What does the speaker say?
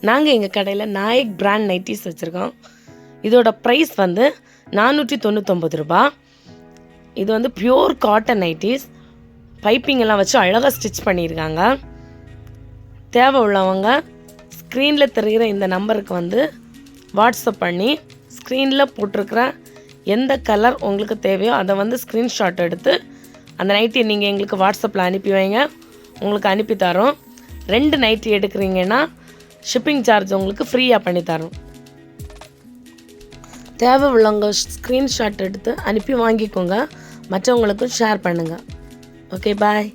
நாங்கள் எங்கள் கடையில் நாயக் பிராண்ட் நைட்டிஸ் வச்சுருக்கோம். இதோட ப்ரைஸ் வந்து 499 ரூபா. இது வந்து பியூர் காட்டன் நைட்டிஸ். பைப்பிங் எல்லாம் வச்சு அழகாக ஸ்டிச் பண்ணியிருக்காங்க. தேவை உள்ளவங்க ஸ்க்ரீனில் தெரிகிற இந்த நம்பருக்கு வந்து வாட்ஸ்அப் பண்ணி ஸ்க்ரீனில் போட்டிருக்கிற எந்த கலர் உங்களுக்கு தேவையோ அதை வந்து ஸ்க்ரீன்ஷாட் எடுத்து அந்த நைட்டியை நீங்கள் எங்களுக்கு வாட்ஸ்அப்பில் அனுப்பி வைங்க. உங்களுக்கு அனுப்பி தரோம். 2 நைட்டி எடுக்கிறீங்கன்னா ஷிப்பிங் சார்ஜ் உங்களுக்கு ஃப்ரீயாக பண்ணி தரோம். தேவை உள்ளவங்க ஸ்க்ரீன்ஷாட் எடுத்து அனுப்பி வாங்கிக்கோங்க. மற்றவங்களுக்கும் ஷேர் பண்ணுங்கள். ஓகே, பாய்.